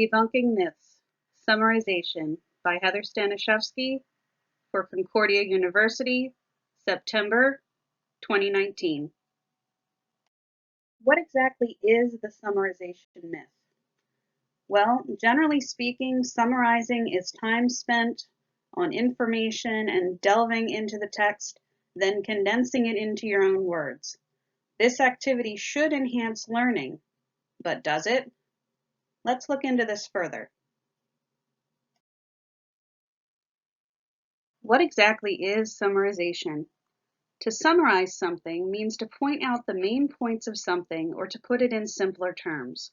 Debunking Myths, Summarization by Heather Stanishevsky for Concordia University, September 2019. What exactly is the summarization myth? Well, generally speaking, summarizing is time spent on information and delving into the text, then condensing it into your own words. This activity should enhance learning, but does it? Let's look into this further. What exactly is summarization? To summarize something means to point out the main points of something or to put it in simpler terms.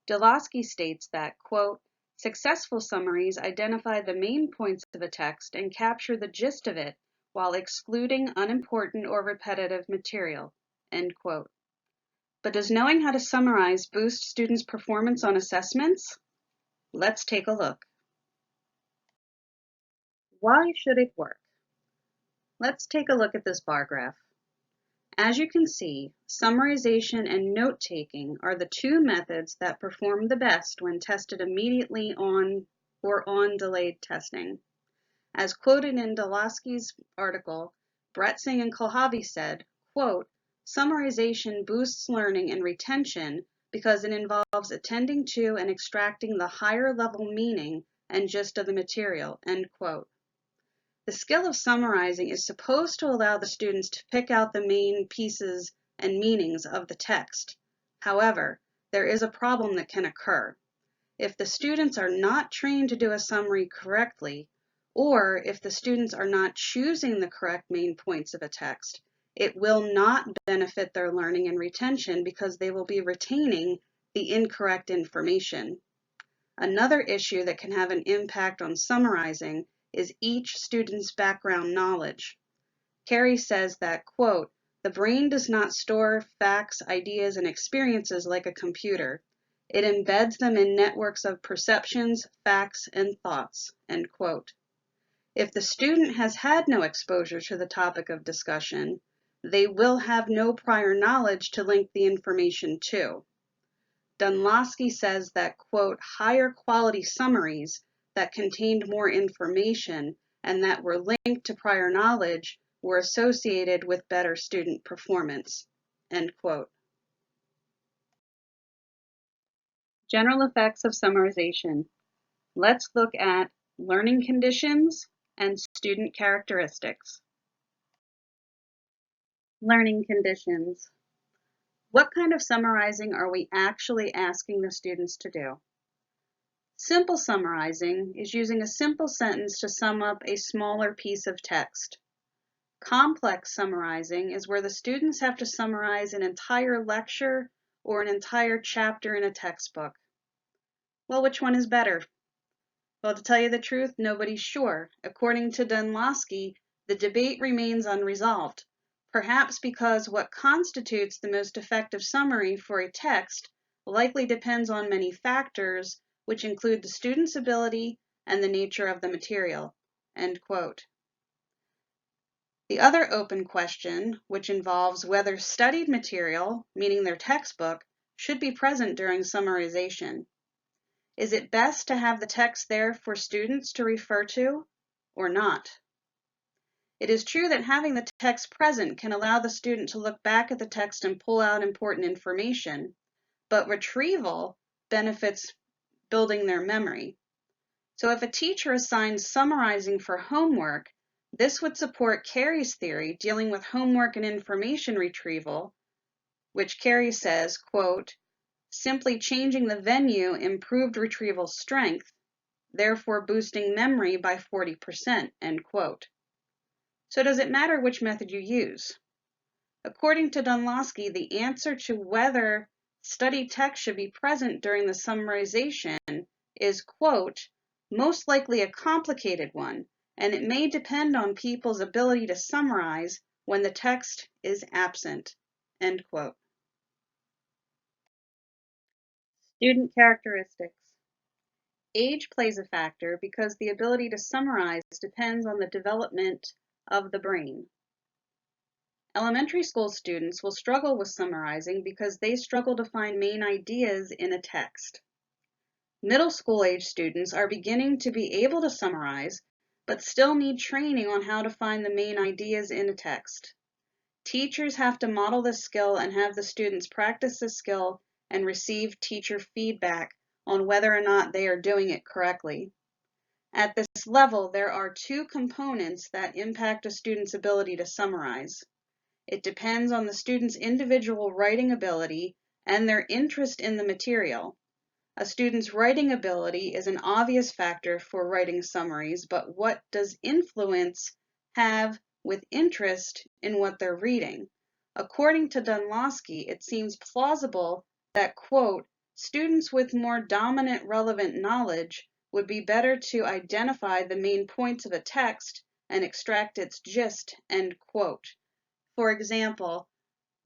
Debunking states that, quote, successful summaries identify the main points of a text and capture the gist of it while excluding unimportant or repetitive material, end quote. But does knowing how to summarize boost students' performance on assessments? Let's take a look. Why should it work? Let's take a look at this bar graph. As you can see, summarization and note-taking are the two methods that perform the best when tested immediately on or on delayed testing. As quoted in Debunki's article, Bretzing and Kohlhavy said, quote, summarization boosts learning and retention because it involves attending to and extracting the higher level meaning and gist of the material, end quote. The skill of summarizing is supposed to allow the students to pick out the main pieces and meanings of the text. However, there is a problem that can occur. If the students are not trained to do a summary correctly, or if the students are not choosing the correct main points of a text, it will not benefit their learning and retention because they will be retaining the incorrect information. Another issue that can have an impact on summarizing is each student's background knowledge. Carey says that, quote, the brain does not store facts, ideas, and experiences like a computer. It embeds them in networks of perceptions, facts, and thoughts, end quote. If the student has had no exposure to the topic of discussion, they will have no prior knowledge to link the information to. Debunky says that, quote, higher quality summaries that contained more information and that were linked to prior knowledge were associated with better student performance, end quote. General effects of summarization. Let's look at learning conditions and student characteristics. Learning conditions. What kind of summarizing are we actually asking the students to do? Simple summarizing is using a simple sentence to sum up a smaller piece of text. Complex summarizing is where the students have to summarize an entire lecture or an entire chapter in a textbook. Well, which one is better? Well, to tell you the truth, nobody's sure. According to Debunky, the debate remains unresolved, perhaps because what constitutes the most effective summary for a text likely depends on many factors, which include the student's ability and the nature of the material, end quote. The other open question, which involves whether studied material, meaning their textbook, should be present during summarization. Is it best to have the text there for students to refer to or not? It is true that having the text present can allow the student to look back at the text and pull out important information, but retrieval benefits building their memory. So if a teacher assigns summarizing for homework, this would support Carey's theory dealing with homework and information retrieval, which Carey says, quote, simply changing the venue improved retrieval strength, therefore boosting memory by 40%, end quote. So does it matter which method you use? According to Debunky, the answer to whether studied text should be present during the summarization is, quote, most likely a complicated one, and it may depend on people's ability to summarize when the text is absent, end quote. Student characteristics. Age plays a factor because the ability to summarize depends on the development of the brain. Elementary school students will struggle with summarizing because they struggle to find main ideas in a text. Middle school age students are beginning to be able to summarize, but still need training on how to find the main ideas in a text. Teachers have to model this skill and have the students practice this skill and receive teacher feedback on whether or not they are doing it correctly. At this level, there are two components that impact a student's ability to summarize. It depends on the student's individual writing ability and their interest in the material. A student's writing ability is an obvious factor for writing summaries, but what does influence have with interest in what they're reading? According to Dunlosky, it seems plausible that, quote, students with more dominant relevant knowledge would be better to identify the main points of a text and extract its gist, end quote. For example,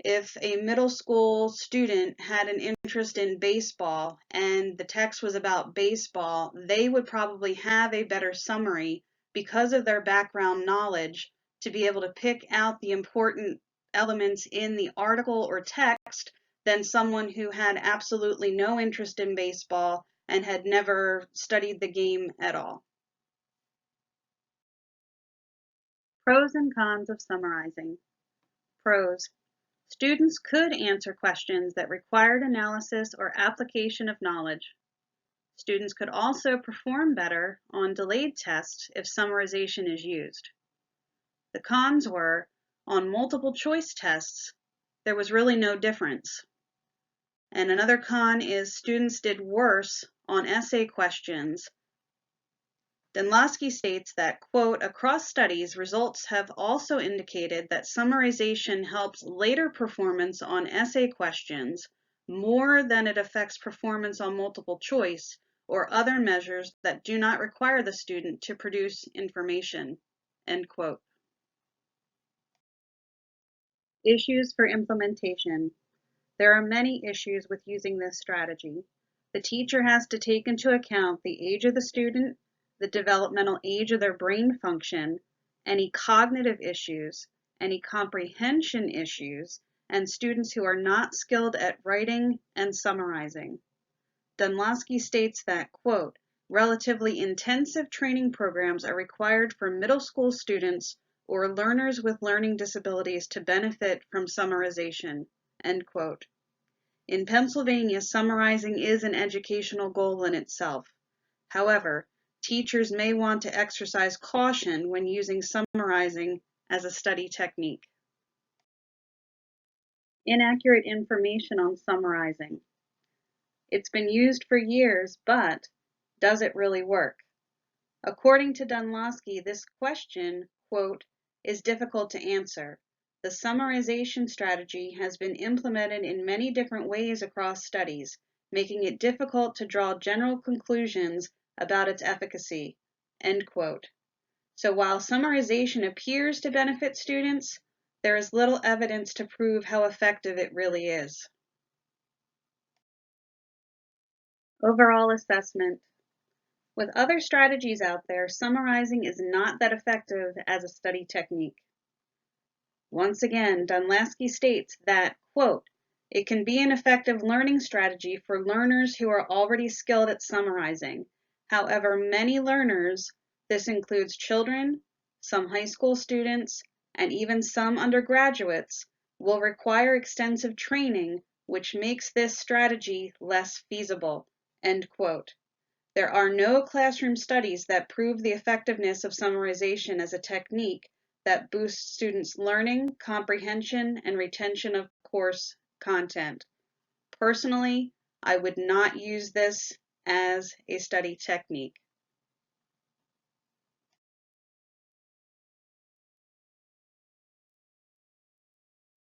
if a middle school student had an interest in baseball and the text was about baseball, they would probably have a better summary because of their background knowledge to be able to pick out the important elements in the article or text than someone who had absolutely no interest in baseball and had never studied the game at all. Pros and cons of summarizing. Pros. Students could answer questions that required analysis or application of knowledge. Students could also perform better on delayed tests if summarization is used. The cons were, on multiple choice tests, there was really no difference. And another con is students did worse on essay questions. Dunlosky states that, quote, across studies, results have also indicated that summarization helps later performance on essay questions more than it affects performance on multiple choice or other measures that do not require the student to produce information, end quote. Issues for implementation. There are many issues with using this strategy. The teacher has to take into account the age of the student, the developmental age of their brain function, any cognitive issues, any comprehension issues, and students who are not skilled at writing and summarizing. Dunlosky states that, quote, relatively intensive training programs are required for middle school students or learners with learning disabilities to benefit from summarization, end quote. In Pennsylvania, summarizing is an educational goal in itself. However, teachers may want to exercise caution when using summarizing as a study technique. Inaccurate information on summarizing. It's been used for years, but does it really work? According to Dunlosky, this question, quote, is difficult to answer. The summarization strategy has been implemented in many different ways across studies, making it difficult to draw general conclusions about its efficacy, end quote. So while summarization appears to benefit students, there is little evidence to prove how effective it really is. Overall assessment. With other strategies out there, summarizing is not that effective as a study technique. Once again, Dunlosky states that, quote, it can be an effective learning strategy for learners who are already skilled at summarizing. However, many learners, this includes children, some high school students, and even some undergraduates, will require extensive training, which makes this strategy less feasible, end quote. There are no classroom studies that prove the effectiveness of summarization as a technique that boosts students' learning, comprehension, and retention of course content. Personally, I would not use this as a study technique.